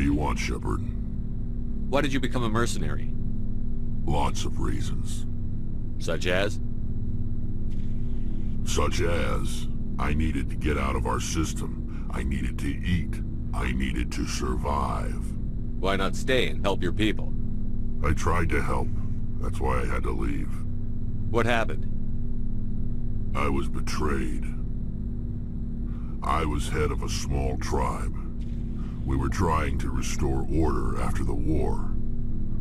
you want, Shepard? Why did you become a mercenary? Lots of reasons. Such as? Such as, I needed to get out of our system. I needed to eat. I needed to survive. Why not stay and help your people? I tried to help. That's why I had to leave. What happened? I was betrayed. I was head of a small tribe. We were trying to restore order after the war,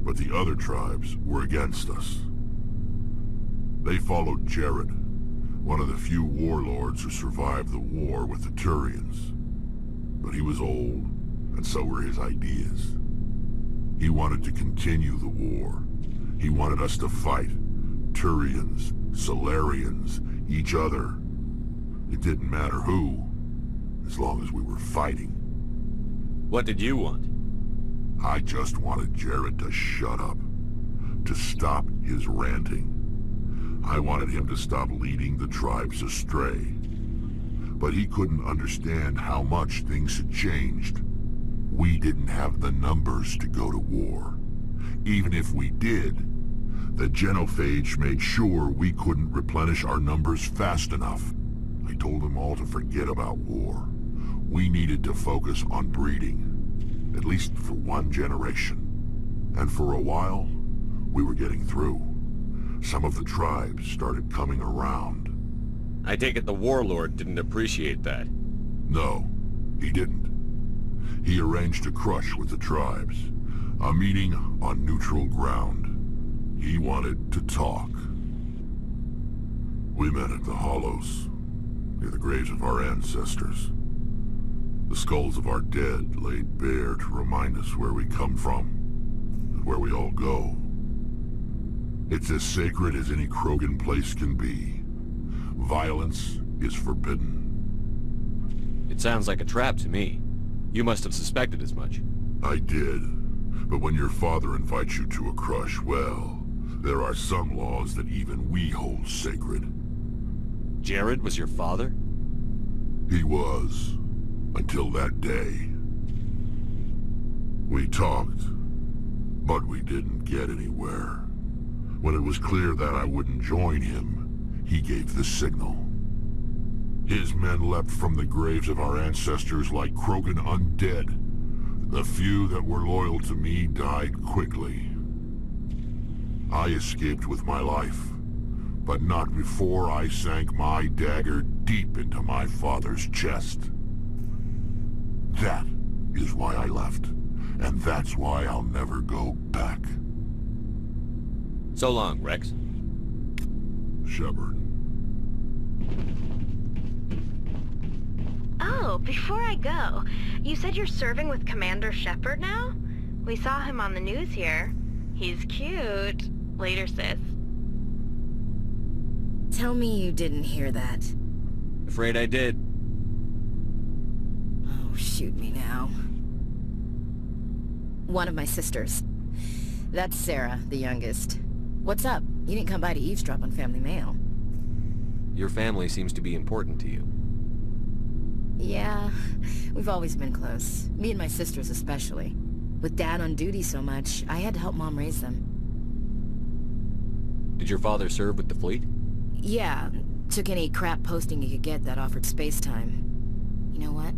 but the other tribes were against us. They followed Jared, one of the few warlords who survived the war with the Turians. But he was old, and so were his ideas. He wanted to continue the war. He wanted us to fight. Turians, Solarians, each other. It didn't matter who, as long as we were fighting. What did you want? I just wanted Jared to shut up, to stop his ranting. I wanted him to stop leading the tribes astray. But he couldn't understand how much things had changed. We didn't have the numbers to go to war. Even if we did, the genophage made sure we couldn't replenish our numbers fast enough. I told them all to forget about war. We needed to focus on breeding, at least for one generation. And for a while, we were getting through. Some of the tribes started coming around. I take it the warlord didn't appreciate that. No, he didn't. He arranged a crush with the tribes. A meeting on neutral ground. He wanted to talk. We met at the Hollows, near the graves of our ancestors. The skulls of our dead laid bare to remind us where we come from, and where we all go. It's as sacred as any Krogan place can be. Violence is forbidden. It sounds like a trap to me. You must have suspected as much. I did. But when your father invites you to a crush, well, there are some laws that even we hold sacred. Jared was your father? He was. Until that day. We talked, but we didn't get anywhere. When it was clear that I wouldn't join him, he gave the signal. His men leapt from the graves of our ancestors like Krogan undead. The few that were loyal to me died quickly. I escaped with my life, but not before I sank my dagger deep into my father's chest. That is why I left, and that's why I'll never go back. So long, Rex. Shepard. Oh, before I go, you said you're serving with Commander Shepard now? We saw him on the news here. He's cute. Later, sis. Tell me you didn't hear that. Afraid I did. Oh, shoot me now. One of my sisters. That's Sarah, the youngest. What's up? You didn't come by to eavesdrop on family mail. Your family seems to be important to you. Yeah, we've always been close. Me and my sisters especially. With Dad on duty so much, I had to help Mom raise them. Did your father serve with the fleet? Yeah, took any crap posting he could get that offered space time. You know what?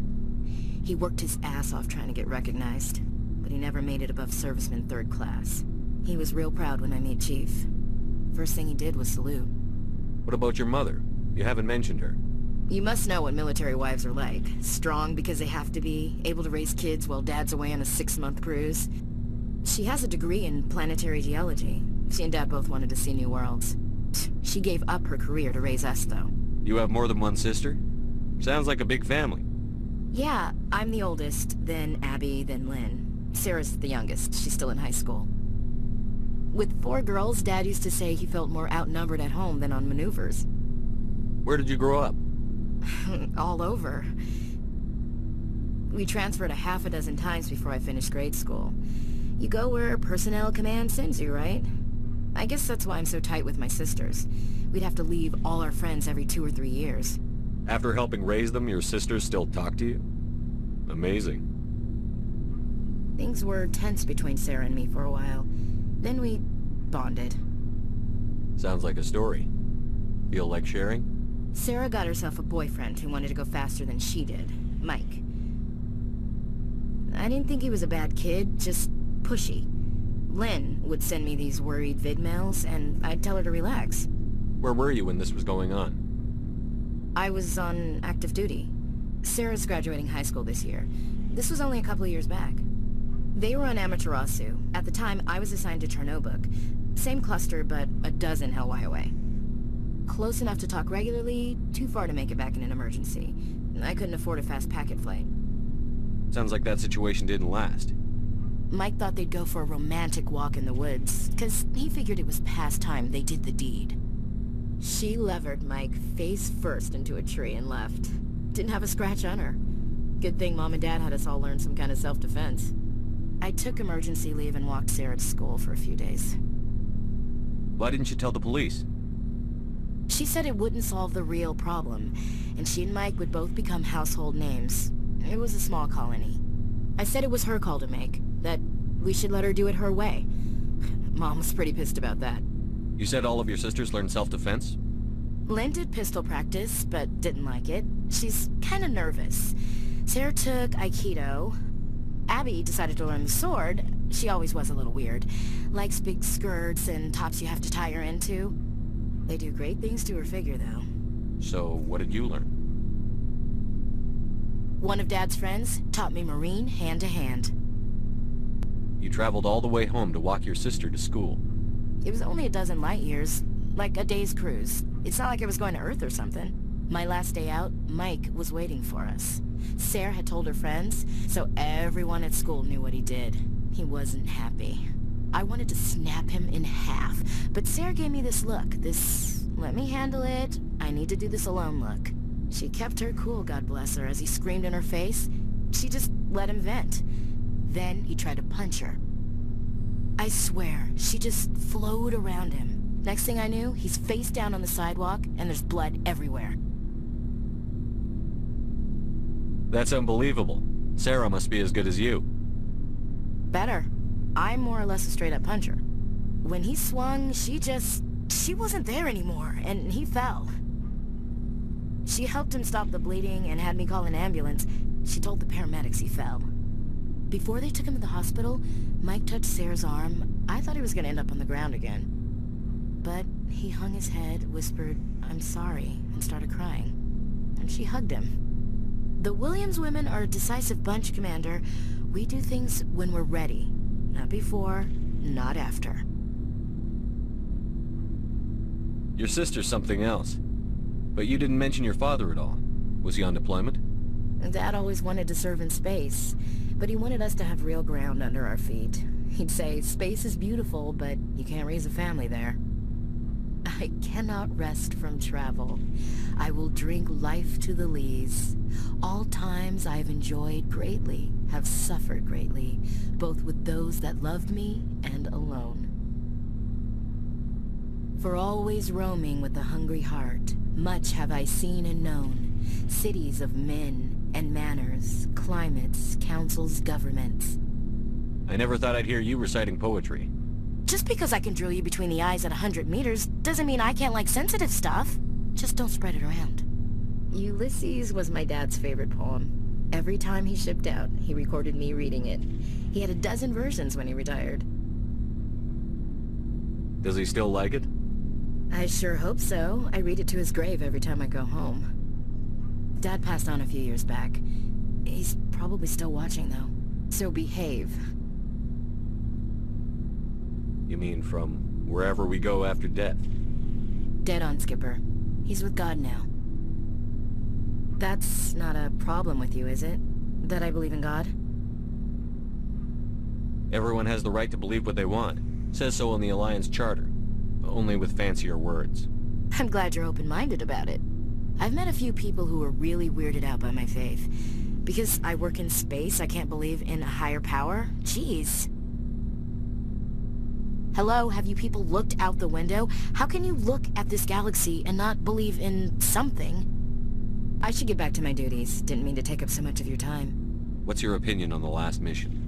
He worked his ass off trying to get recognized, but he never made it above serviceman 3rd class. He was real proud when I made Chief. First thing he did was salute. What about your mother? You haven't mentioned her. You must know what military wives are like. Strong because they have to be, able to raise kids while Dad's away on a 6-month cruise. She has a degree in planetary geology. She and Dad both wanted to see new worlds. She gave up her career to raise us, though. You have more than one sister? Sounds like a big family. Yeah, I'm the oldest, then Abby, then Lynn. Sarah's the youngest. She's still in high school. With 4 girls, Dad used to say he felt more outnumbered at home than on maneuvers. Where did you grow up? All over. We transferred a half a dozen times before I finished grade school. You go where personnel command sends you, right? I guess that's why I'm so tight with my sisters. We'd have to leave all our friends every 2 or 3 years. After helping raise them, your sisters still talk to you? Amazing. Things were tense between Sarah and me for a while. Then we bonded. Sounds like a story. Feel like sharing? Sarah got herself a boyfriend who wanted to go faster than she did, Mike. I didn't think he was a bad kid, just pushy. Lynn would send me these worried vid mails, and I'd tell her to relax. Where were you when this was going on? I was on active duty. Sarah's graduating high school this year. This was only a couple of years back. They were on Amaterasu. At the time, I was assigned to Chernobog. Same cluster, but a dozen Hellwire away. Close enough to talk regularly, too far to make it back in an emergency. I couldn't afford a fast packet flight. Sounds like that situation didn't last. Mike thought they'd go for a romantic walk in the woods, because he figured it was past time they did the deed. She levered Mike face first into a tree and left. Didn't have a scratch on her. Good thing Mom and Dad had us all learn some kind of self-defense. I took emergency leave and walked Sarah to school for a few days. Why didn't you tell the police? She said it wouldn't solve the real problem, and she and Mike would both become household names. It was a small colony. I said it was her call to make, that we should let her do it her way. Mom was pretty pissed about that. You said all of your sisters learned self-defense? Lynn did pistol practice, but didn't like it. She's kind of nervous. Sarah took Aikido. Abby decided to learn the sword. She always was a little weird. Likes big skirts and tops you have to tie her into. They do great things to her figure, though. So, what did you learn? One of Dad's friends taught me Marine hand-to-hand. You traveled all the way home to walk your sister to school. It was only a dozen light years, like a day's cruise. It's not like I was going to Earth or something. My last day out, Mike was waiting for us. Sarah had told her friends, so everyone at school knew what he did. He wasn't happy. I wanted to snap him in half, but Sarah gave me this look, this let me handle it, I need to do this alone look. She kept her cool, God bless her, as he screamed in her face. She just let him vent. Then he tried to punch her. I swear, she just flowed around him. Next thing I knew, he's face down on the sidewalk, and there's blood everywhere. That's unbelievable. Sarah must be as good as you. Better. I'm more or less a straight-up puncher. When he swung, she wasn't there anymore, and he fell. She helped him stop the bleeding and had me call an ambulance. She told the paramedics he fell. Before they took him to the hospital, Mike touched Sarah's arm. I thought he was going to end up on the ground again. But he hung his head, whispered, "I'm sorry," and started crying. And she hugged him. The Williams women are a decisive bunch, Commander. We do things when we're ready. Not before, not after. Your sister's something else. But you didn't mention your father at all. Was he on deployment? Dad always wanted to serve in space, but he wanted us to have real ground under our feet. He'd say, space is beautiful, but you can't raise a family there. I cannot rest from travel. I will drink life to the lees. All times I have enjoyed greatly, have suffered greatly, both with those that loved me and alone. For always roaming with a hungry heart, much have I seen and known, cities of men and manners, climates, councils, governments. I never thought I'd hear you reciting poetry. Just because I can drill you between the eyes at 100 meters doesn't mean I can't like sensitive stuff. Just don't spread it around. Ulysses was my dad's favorite poem. Every time he shipped out, he recorded me reading it. He had a dozen versions when he retired. Does he still like it? I sure hope so. I read it to his grave every time I go home. Dad passed on a few years back. He's probably still watching, though. So behave. You mean from wherever we go after death? Dead on, Skipper. He's with God now. That's not a problem with you, is it? That I believe in God? Everyone has the right to believe what they want. Says so in the Alliance Charter. Only with fancier words. I'm glad you're open-minded about it. I've met a few people who are really weirded out by my faith. Because I work in space, I can't believe in a higher power? Jeez. Hello, have you people looked out the window? How can you look at this galaxy and not believe in something? I should get back to my duties. Didn't mean to take up so much of your time. What's your opinion on the last mission?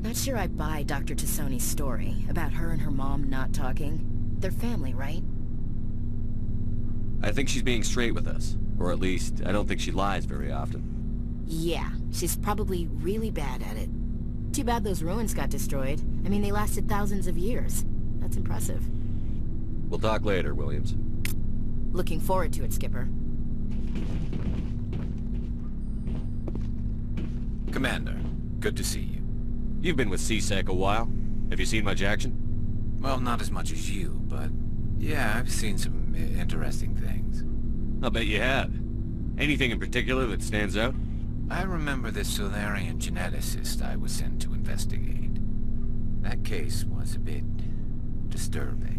Not sure I buy Dr. Tassoni's story about her and her mom not talking. They're family, right? I think she's being straight with us. Or at least, I don't think she lies very often. Yeah, she's probably really bad at it. Too bad those ruins got destroyed. I mean, they lasted thousands of years. That's impressive. We'll talk later, Williams. Looking forward to it, Skipper. Commander, good to see you. You've been with CSEC a while. Have you seen much action? Well, not as much as you, but yeah, I've seen some interesting things. I'll bet you have. Anything in particular that stands out? I remember this Solarian geneticist I was sent to investigate. That case was a bit disturbing.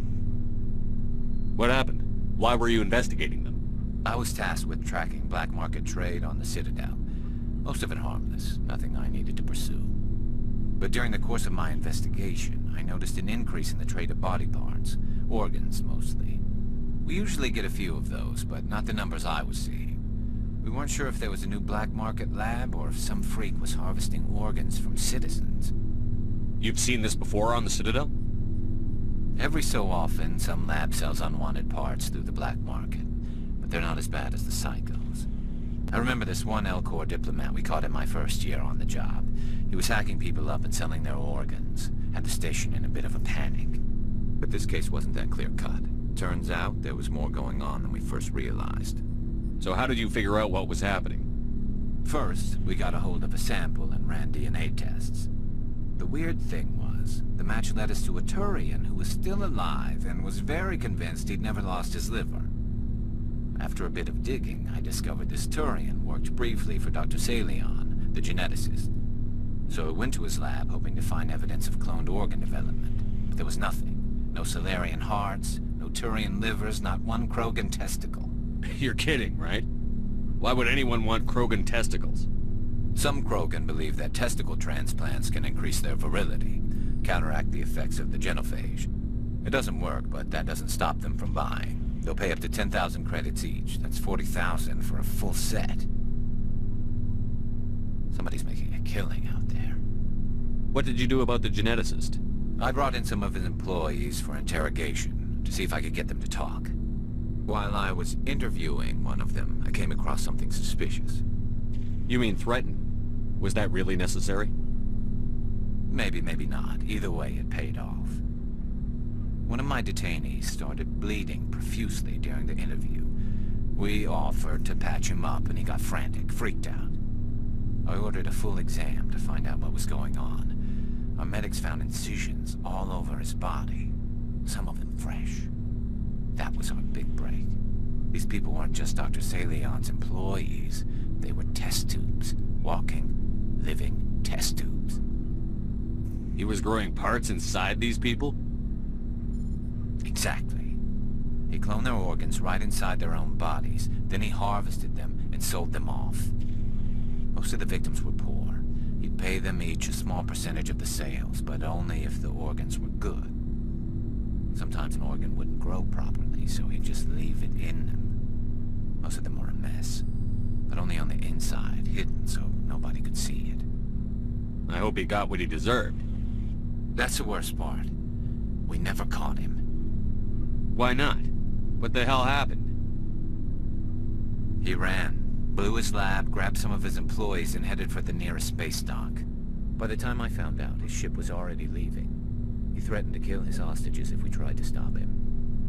What happened? Why were you investigating them? I was tasked with tracking black market trade on the Citadel. Most of it harmless, nothing I needed to pursue. But during the course of my investigation, I noticed an increase in the trade of body parts, organs mostly. We usually get a few of those, but not the numbers I was seeing. We weren't sure if there was a new black market lab or if some freak was harvesting organs from citizens. You've seen this before on the Citadel? Every so often, some lab sells unwanted parts through the black market, but they're not as bad as the psychos. I remember this one L-Corps diplomat we caught in my first year on the job. He was hacking people up and selling their organs, had the station in a bit of a panic. But this case wasn't that clear-cut. Turns out there was more going on than we first realized. So how did you figure out what was happening? First, we got a hold of a sample and ran DNA tests. The weird thing was, the match led us to a Turian who was still alive and was very convinced he'd never lost his liver. After a bit of digging, I discovered this Turian worked briefly for Dr. Salion, the geneticist. So I went to his lab hoping to find evidence of cloned organ development, but there was nothing. No Solarian hearts, no Turian livers, not one Krogan testicle. You're kidding, right? Why would anyone want Krogan testicles? Some Krogan believe that testicle transplants can increase their virility, counteract the effects of the genophage. It doesn't work, but that doesn't stop them from buying. They'll pay up to 10,000 credits each. That's 40,000 for a full set. Somebody's making a killing out there. What did you do about the geneticist? I brought in some of his employees for interrogation, to see if I could get them to talk. While I was interviewing one of them, I came across something suspicious. You mean threaten? Was that really necessary? Maybe, maybe not. Either way, it paid off. One of my detainees started bleeding profusely during the interview. We offered to patch him up, and he got frantic, freaked out. I ordered a full exam to find out what was going on. Our medics found incisions all over his body, some of them fresh. That was our big break. These people weren't just Dr. Salion's employees. They were test tubes. Walking, living test tubes. He was growing parts inside these people? Exactly. He cloned their organs right inside their own bodies. Then he harvested them and sold them off. Most of the victims were poor. He'd pay them each a small percentage of the sales, but only if the organs were good. Sometimes an organ wouldn't grow properly, so he'd just leave it in them. Most of them were a mess, but only on the inside, hidden so nobody could see it. I hope he got what he deserved. That's the worst part. We never caught him. Why not? What the hell happened? He ran, blew his lab, grabbed some of his employees, and headed for the nearest space dock. By the time I found out, his ship was already leaving. He threatened to kill his hostages if we tried to stop him.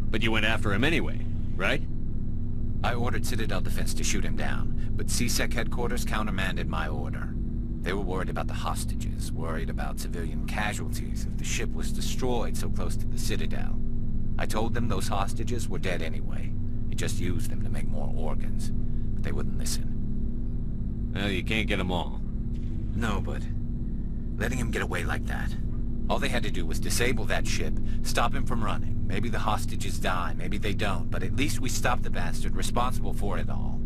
But you went after him anyway, right? I ordered Citadel Defense to shoot him down, but CSEC headquarters countermanded my order. They were worried about the hostages, worried about civilian casualties if the ship was destroyed so close to the Citadel. I told them those hostages were dead anyway. He just used them to make more organs, but they wouldn't listen. Well, you can't get them all. No, but letting him get away like that. All they had to do was disable that ship, stop him from running. Maybe the hostages die, maybe they don't, but at least we stopped the bastard responsible for it all.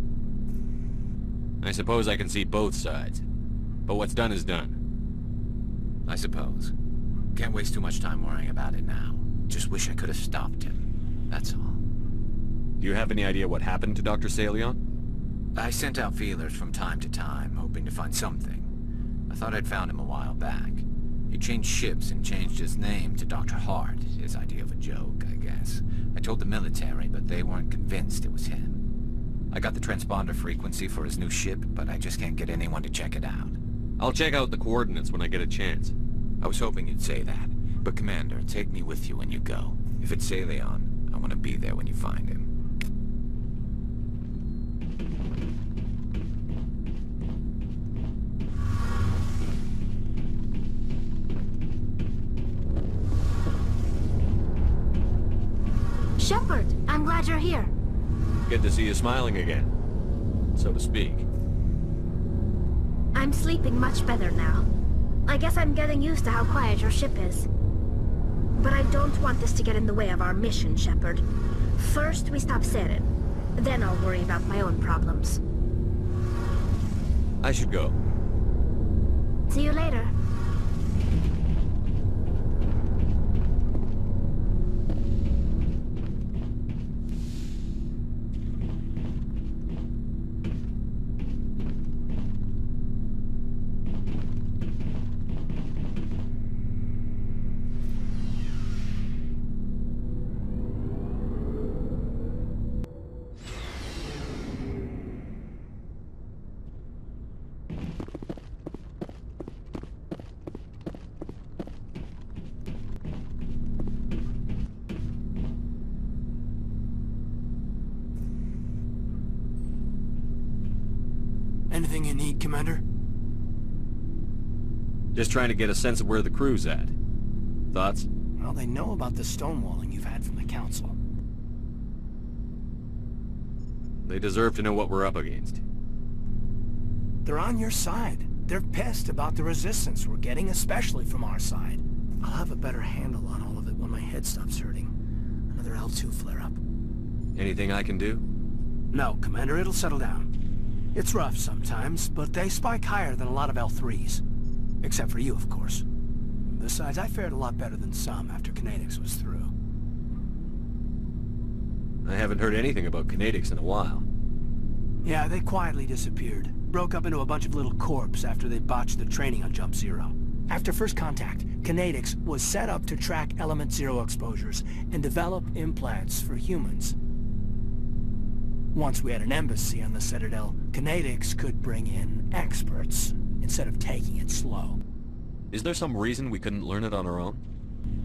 I suppose I can see both sides. But what's done is done. I suppose. Can't waste too much time worrying about it now. Just wish I could have stopped him. That's all. Do you have any idea what happened to Dr. Salion? I sent out feelers from time to time, hoping to find something. I thought I'd found him a while back. He changed ships and changed his name to Dr. Hart, his idea of a joke, I guess. I told the military, but they weren't convinced it was him. I got the transponder frequency for his new ship, but I just can't get anyone to check it out. I'll check out the coordinates when I get a chance. I was hoping you'd say that. But Commander, take me with you when you go. If it's Leon, I want to be there when you find him. Shepard, I'm glad you're here. Good to see you smiling again, so to speak. I'm sleeping much better now. I guess I'm getting used to how quiet your ship is. But I don't want this to get in the way of our mission, Shepard. First, we stop Saren. Then I'll worry about my own problems. I should go. See you later. Anything you need, Commander? Just trying to get a sense of where the crew's at. Thoughts? Well, they know about the stonewalling you've had from the Council. They deserve to know what we're up against. They're on your side. They're pissed about the resistance we're getting, especially from our side. I'll have a better handle on all of it when my head stops hurting. Another L2 flare-up. Anything I can do? No, Commander, it'll settle down. It's rough sometimes, but they spike higher than a lot of L3s. Except for you, of course. Besides, I fared a lot better than some after Kinetics was through. I haven't heard anything about Kinetics in a while. Yeah, they quietly disappeared. Broke up into a bunch of little corps after they botched the training on Jump Zero. After first contact, Kinetics was set up to track Element Zero exposures and develop implants for humans. Once we had an embassy on the Citadel, Kinetics could bring in experts, instead of taking it slow. Is there some reason we couldn't learn it on our own?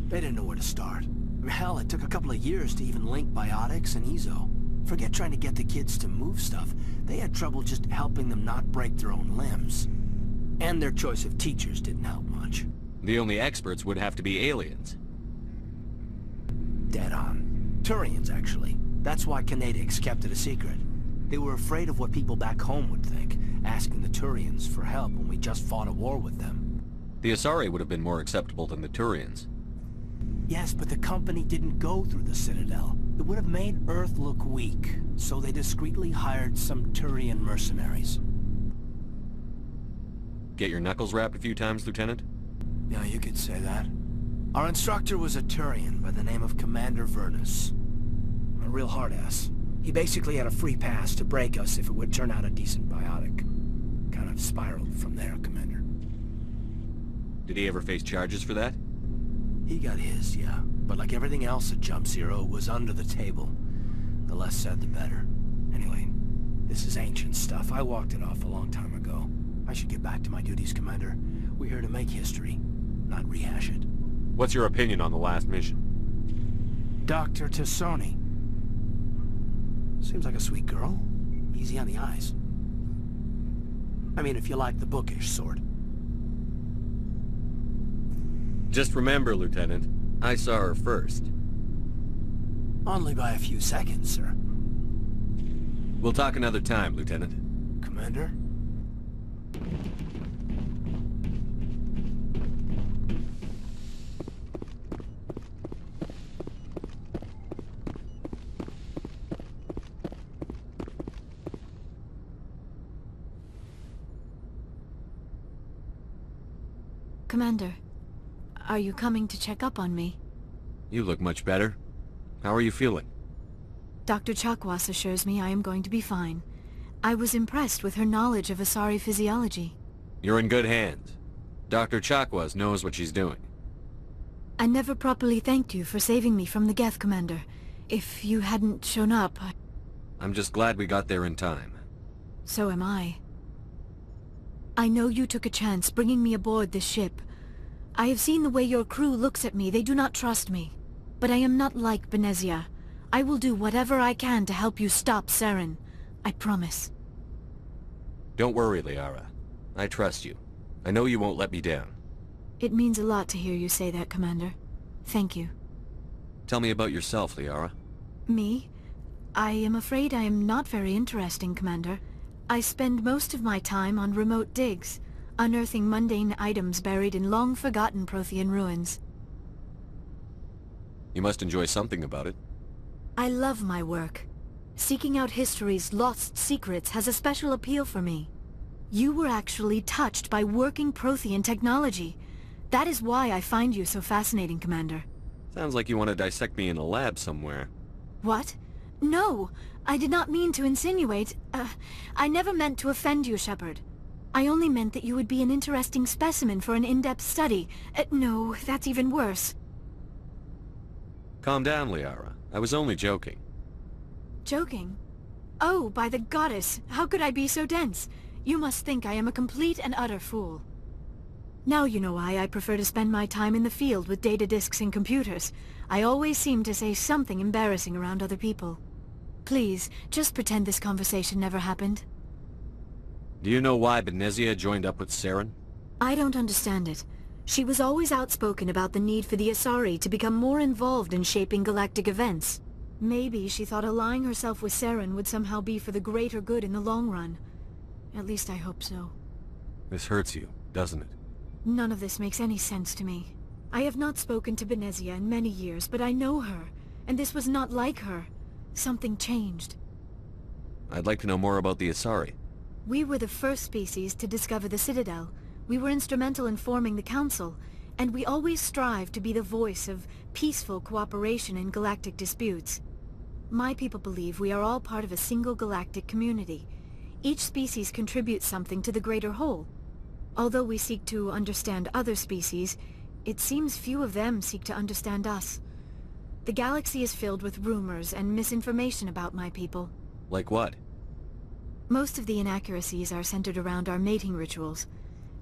They didn't know where to start. Hell, it took a couple of years to even link biotics and Ezo. Forget trying to get the kids to move stuff. They had trouble just helping them not break their own limbs. And their choice of teachers didn't help much. The only experts would have to be aliens. Dead on. Turians, actually. That's why Kinetics kept it a secret. They were afraid of what people back home would think, asking the Turians for help when we just fought a war with them. The Asari would have been more acceptable than the Turians. Yes, but the company didn't go through the Citadel. It would have made Earth look weak, so they discreetly hired some Turian mercenaries. Get your knuckles rapped a few times, Lieutenant? Yeah, you could say that. Our instructor was a Turian by the name of Commander Vernus. A real hard-ass. He basically had a free pass to break us if it would turn out a decent biotic. Kind of spiraled from there, Commander. Did he ever face charges for that? He got his, yeah. But like everything else at Jump Zero, it was under the table. The less said, the better. Anyway, this is ancient stuff. I walked it off a long time ago. I should get back to my duties, Commander. We're here to make history, not rehash it. What's your opinion on the last mission? Dr. Tassoni. Seems like a sweet girl. Easy on the eyes. I mean, if you like the bookish sort. Just remember, Lieutenant, I saw her first. Only by a few seconds, sir. We'll talk another time, Lieutenant. Commander? Commander, are you coming to check up on me? You look much better. How are you feeling? Dr. Chakwas assures me I am going to be fine. I was impressed with her knowledge of Asari physiology. You're in good hands. Dr. Chakwas knows what she's doing. I never properly thanked you for saving me from the Geth, Commander. If you hadn't shown up, I'm just glad we got there in time. so am I. I know you took a chance bringing me aboard this ship. I have seen the way your crew looks at me. They do not trust me. But I am not like Benezia. I will do whatever I can to help you stop Saren. I promise. Don't worry, Liara. I trust you. I know you won't let me down. It means a lot to hear you say that, Commander. Thank you. Tell me about yourself, Liara. Me? I am afraid I am not very interesting, Commander. I spend most of my time on remote digs, unearthing mundane items buried in long-forgotten Prothean ruins. You must enjoy something about it. I love my work. Seeking out history's lost secrets has a special appeal for me. You were actually touched by working Prothean technology. That is why I find you so fascinating, Commander. Sounds like you want to dissect me in a lab somewhere. What? No! I did not mean to insinuate. I never meant to offend you, Shepard. I only meant that you would be an interesting specimen for an in-depth study. No, that's even worse. Calm down, Liara. I was only joking. Joking? Oh, by the goddess, how could I be so dense? You must think I am a complete and utter fool. Now you know why I prefer to spend my time in the field with data disks and computers. I always seem to say something embarrassing around other people. Please, just pretend this conversation never happened. Do you know why Benezia joined up with Saren? I don't understand it. She was always outspoken about the need for the Asari to become more involved in shaping galactic events. Maybe she thought allying herself with Saren would somehow be for the greater good in the long run. At least I hope so. This hurts you, doesn't it? None of this makes any sense to me. I have not spoken to Benezia in many years, but I know her, and this was not like her. Something changed. I'd like to know more about the Asari. We were the first species to discover the Citadel. We were instrumental in forming the Council, and we always strive to be the voice of peaceful cooperation in galactic disputes. My people believe we are all part of a single galactic community. Each species contributes something to the greater whole. Although we seek to understand other species, it seems few of them seek to understand us. The galaxy is filled with rumors and misinformation about my people. Like what? Most of the inaccuracies are centered around our mating rituals.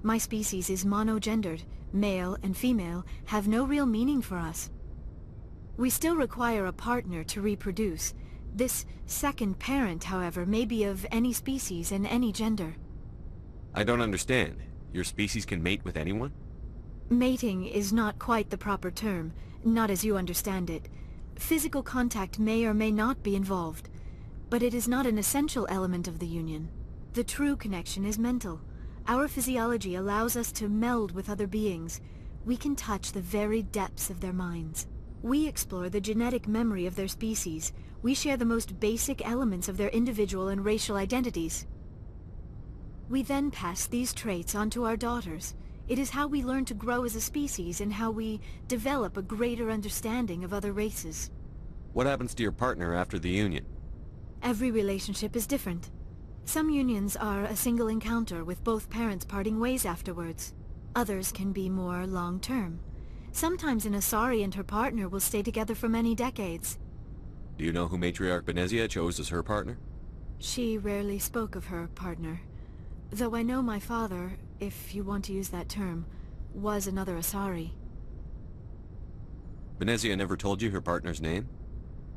My species is monogendered. Male and female have no real meaning for us. We still require a partner to reproduce. This second parent, however, may be of any species and any gender. I don't understand. Your species can mate with anyone? Mating is not quite the proper term, not as you understand it. Physical contact may or may not be involved, but it is not an essential element of the union. The true connection is mental. Our physiology allows us to meld with other beings. We can touch the very depths of their minds. We explore the genetic memory of their species. We share the most basic elements of their individual and racial identities. We then pass these traits on to our daughters. It is how we learn to grow as a species and how we develop a greater understanding of other races. What happens to your partner after the union? Every relationship is different. Some unions are a single encounter with both parents parting ways afterwards. Others can be more long-term. Sometimes an Asari and her partner will stay together for many decades. Do you know who Matriarch Benezia chose as her partner? She rarely spoke of her partner. Though I know my father, if you want to use that term, was another Asari. Benezia never told you her partner's name?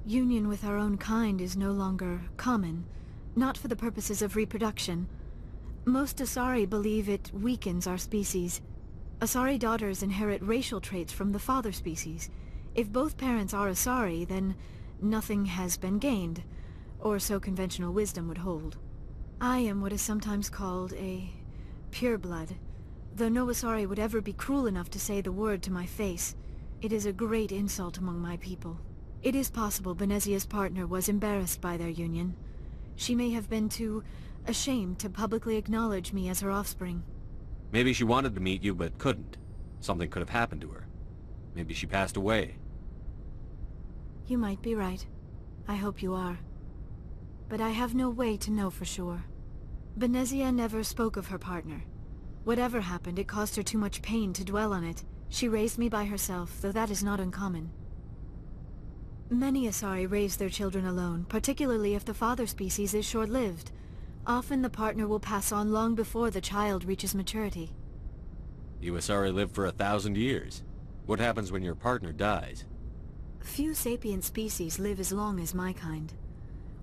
Union with our own kind is no longer common, not for the purposes of reproduction. Most Asari believe it weakens our species. Asari daughters inherit racial traits from the father species. If both parents are Asari, then nothing has been gained, or so conventional wisdom would hold. I am what is sometimes called a pureblood, though no Asari would ever be cruel enough to say the word to my face. It is a great insult among my people. It is possible Benezia's partner was embarrassed by their union. She may have been too ashamed to publicly acknowledge me as her offspring. Maybe she wanted to meet you but couldn't. Something could have happened to her. Maybe she passed away. You might be right. I hope you are. But I have no way to know for sure. Benezia never spoke of her partner. Whatever happened, it caused her too much pain to dwell on it. She raised me by herself, though that is not uncommon. Many Asari raise their children alone, particularly if the father species is short-lived. Often the partner will pass on long before the child reaches maturity. You Asari live for 1,000 years. What happens when your partner dies? Few sapient species live as long as my kind.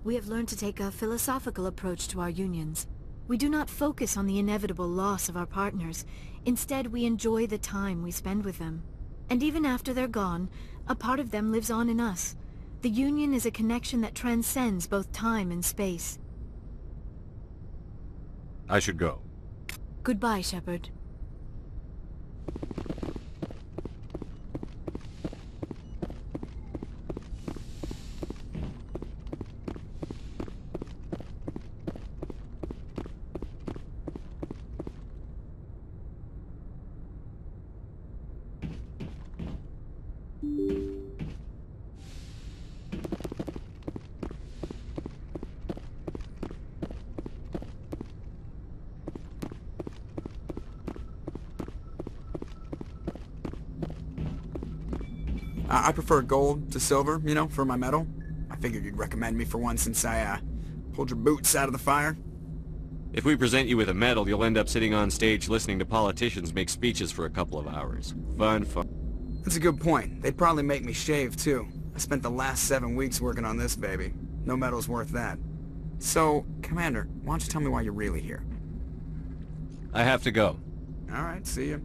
We have learned to take a philosophical approach to our unions. We do not focus on the inevitable loss of our partners. Instead, we enjoy the time we spend with them. And even after they're gone, a part of them lives on in us. The union is a connection that transcends both time and space. I should go. Goodbye, Shepard. I prefer gold to silver, you know, for my medal. I figured you'd recommend me for one since I, pulled your boots out of the fire. If we present you with a medal, you'll end up sitting on stage listening to politicians make speeches for a couple of hours. Fun. That's a good point. They'd probably make me shave, too. I spent the last 7 weeks working on this baby. No medal's worth that. So, Commander, why don't you tell me why you're really here? I have to go. Alright, see ya.